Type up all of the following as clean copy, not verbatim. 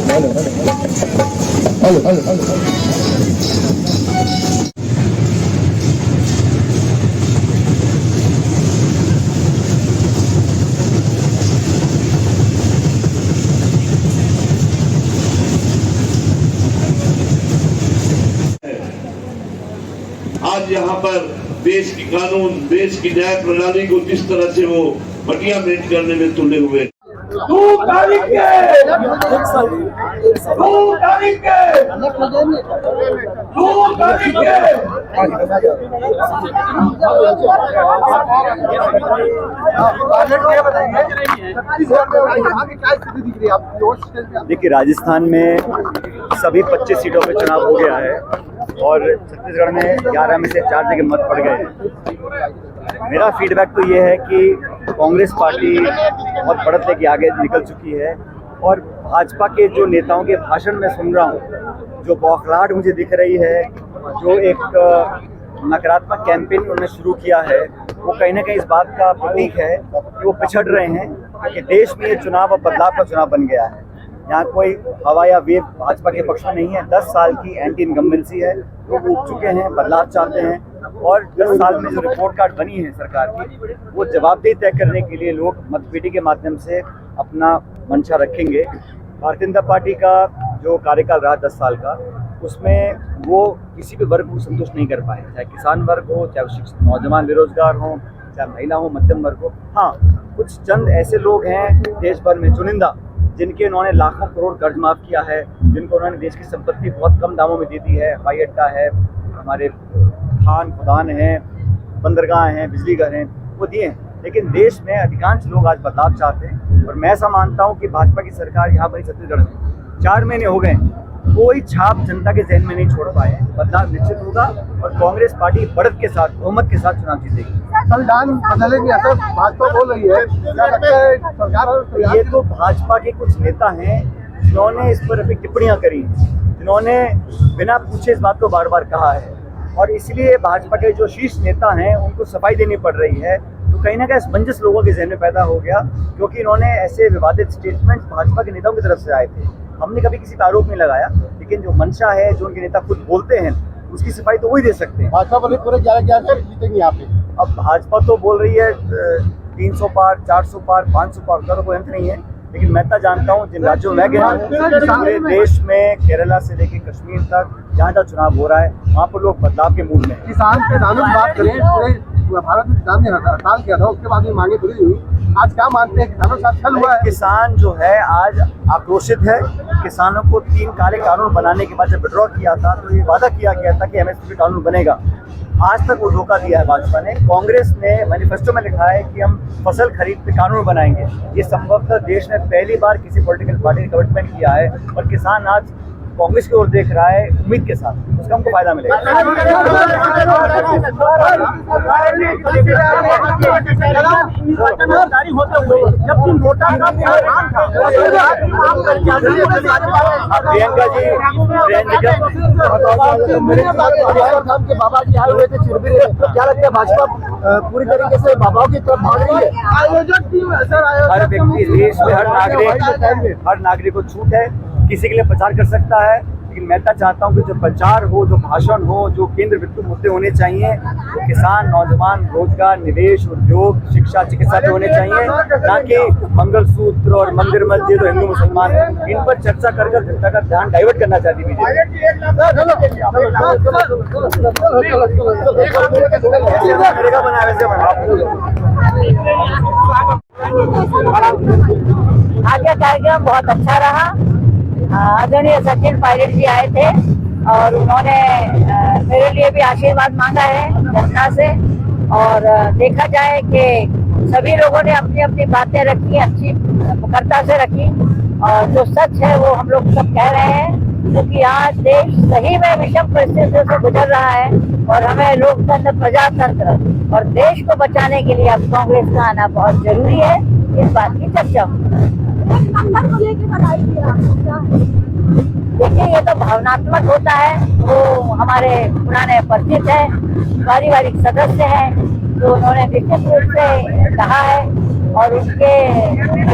आज यहाँ पर देश की कानून, देश की न्याय प्रणाली को जिस तरह से वो बटिया मेंट करने में तुले हुए। देखिए, राजस्थान में सभी 25 सीटों पे चुनाव हो गया है और छत्तीसगढ़ में 11 में से 4 जगह मत पड़ गए हैं। मेरा फीडबैक तो ये है कि कांग्रेस पार्टी बहुत बढ़त लेके आगे निकल चुकी है और भाजपा के जो नेताओं के भाषण में सुन रहा हूँ, जो बौखलाहट मुझे दिख रही है, जो एक नकारात्मक कैंपेन उन्होंने शुरू किया है, वो कहीं ना कहीं इस बात का प्रतीक है कि वो पिछड़ रहे हैं कि देश में ये चुनाव अब बदलाव का चुनाव बन गया है। यहाँ कोई हवा या वेव भाजपा के पक्ष में नहीं है। 10 साल की एंटी इनकम्बेंसी है, लोग उठ चुके हैं, बदलाव चाहते हैं और 10 साल में जो रिपोर्ट कार्ड बनी है सरकार की, वो जवाबदेही तय करने के लिए लोग मतपेटी के माध्यम से अपना मंशा रखेंगे। भारतीय जनता पार्टी का जो कार्यकाल रहा 10 साल का, उसमें वो किसी भी वर्ग को संतुष्ट नहीं कर पाए, चाहे किसान वर्ग हो, चाहे नौजवान बेरोजगार हो, चाहे महिला हो, मध्यम वर्ग हो। हाँ, कुछ चंद ऐसे लोग हैं देश भर में चुनिंदा, जिनके उन्होंने लाखों करोड़ कर्ज माफ़ किया है, जिनको उन्होंने देश की संपत्ति बहुत कम दामों में दे दी है। हवाई अड्डा है, हमारे खान खदान हैं, बंदरगाह हैं, बिजली घर हैं, वो दिए हैं। लेकिन देश में अधिकांश लोग आज बदलाव चाहते हैं और मैं ऐसा मानता हूँ कि भाजपा की सरकार यहाँ बनी छत्तीसगढ़ में 4 महीने हो गए, कोई छाप जनता के जहन में नहीं छोड़ पाए। बदलाव निश्चित होगा और कांग्रेस पार्टी बढ़त के साथ, बहुमत के साथ चुनाव जीतेगी। संविधान बदलने की असर भाजपा बोल रही है, क्या लगता है सरकार? ये तो भाजपा के कुछ नेता हैं जिन्होंने इस पर अपनी टिप्पणियां करी, जिन्होंने बिना पूछे इस बात को बार बार कहा है और इसलिए भाजपा के जो शीर्ष नेता हैं उनको सफाई देनी पड़ रही है। तो कहीं ना कहीं असमंजस लोगों के जहन में पैदा हो गया, क्योंकि इन्होंने ऐसे विवादित स्टेटमेंट्स भाजपा के नेताओं की तरफ से आए थे। हमने कभी किसी पर आरोप नहीं लगाया, लेकिन जो मंशा है, जो उनके नेता खुद बोलते हैं, उसकी सफाई तो वही दे सकते हैं। भाजपा वाले पूरे 11 जीतेंगे यहाँ पे। अब भाजपा तो बोल रही है 300 पार, 400 पार, 500 पार का तो कोई अंत नहीं है, लेकिन मैं तो जानता हूँ जिन राज्यों में गया पूरे देश में, केरला से लेकर कश्मीर तक, जहाँ जहाँ चुनाव हो रहा है वहाँ पर लोग बदलाव के मूड में हैं। किसान के दामों की बात करें, पूरे भारत में किसान ने हड़ताल किया था, उसके बाद भी मांगे पूरी हुई। आज क्या मानते हैं किसानों के साथ छल हुआ है? किसान जो है आज आक्रोशित है। किसानों को 3 काले कानून बनाने के बाद जब विड्रॉ किया था तो ये वादा किया गया था कि एमएसपी कानून बनेगा। आज तक वो धोखा दिया है भाजपा ने। कांग्रेस ने मैनिफेस्टो में लिखा है कि हम फसल खरीद पे कानून बनाएंगे। ये संभवतः देश में पहली बार किसी पॉलिटिकल पार्टी ने कमिटमेंट किया है और किसान आज कांग्रेस की ओर देख रहा है उम्मीद के साथ, उसका हमको फायदा मिलेगा। प्रियंका जी, बाबा जी आए हुए थे चिरबिर, क्या लगता है भाजपा पूरी तरीके से बाबाओं की तरफ भाग रही है? आयोजक टीम हर व्यक्ति, देश में हर नागरिक को छूट है, किसी के लिए प्रचार कर सकता है, लेकिन मैं तो चाहता हूँ कि जो प्रचार हो, जो भाषण हो, जो केंद्र बिंदु मुद्दे होने चाहिए, वो किसान, नौजवान, रोजगार, निवेश, उद्योग, शिक्षा, चिकित्सा के होने चाहिए, ना कि मंगलसूत्र और मंदिर मस्जिद और हिंदू मुसलमान, इन पर चर्चा कर जनता का ध्यान डाइवर्ट करना चाहती बीजेपी। आज का कार्यक्रम बहुत अच्छा रहा। आदरणीय सचिन पायलट जी आए थे और उन्होंने मेरे लिए भी आशीर्वाद मांगा है जनता से, और देखा जाए कि सभी लोगों ने अपनी अपनी बातें रखी, अच्छी मुखरता से रखी, और जो सच है वो हम लोग सब कह रहे हैं, क्योंकि आज देश सही में विषम परिस्थितियों से गुजर रहा है और हमें लोकतंत्र, प्रजातंत्र और देश को बचाने के लिए अब कांग्रेस का आना बहुत जरूरी है। इस बात की चर्चा देखिए, ये तो भावनात्मक होता है। वो हमारे पुराने परिचित है, पारिवारिक सदस्य हैं, तो उन्होंने निश्चित रूप से कहा है और उसके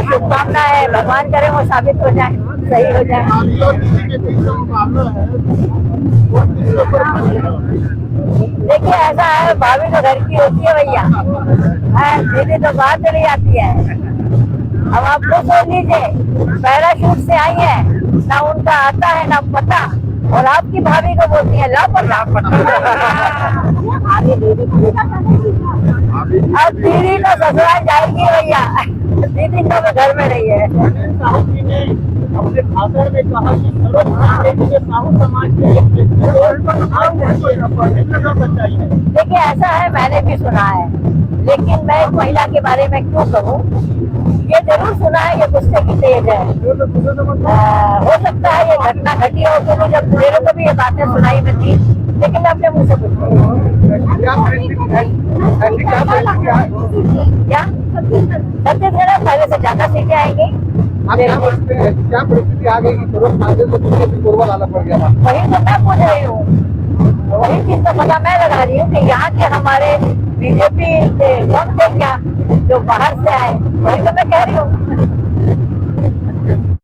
शुभकामना है, भगवान करे वो साबित हो जाए, सही हो जाए। देखिए ऐसा है, भाभी तो घर की होती है भैया, दीदी तो बाहर चली जाती है। अब आप खुद सोच लीजिए, पैराशूट से आई है, ना उनका आता है ना पता, और आपकी भाभी को बोलती है लापता। अब दीदी तो ससुराल जाएगी भैया, दीदी तो घर में रही है। अपने भाषण में कहा कि साहू समाज देखिए ऐसा है, मैंने भी सुना है, लेकिन मैं एक महिला के बारे में क्यों कहूँ, ये जरूर सुना है ये गुस्से की तेज है। हो सकता है ये घटना घटी हो, क्योंकि जब मेरे को भी ये बातें सुनाई में थी, लेकिन मैं अपने मुंह से कुछ क्या छत्तीसगढ़ पहले से ज्यादा सीटें आएंगी। क्या परिस्थिति आ गई कि पूर्व लाना पड़ गया? वही तो मैं पूछ रही हूँ, वही चीज का पता मैं लगा रही हूँ कि यहाँ के हमारे बीजेपी से कौन थे क्या जो बाहर से आए, वही तो मैं कह रही हूँ।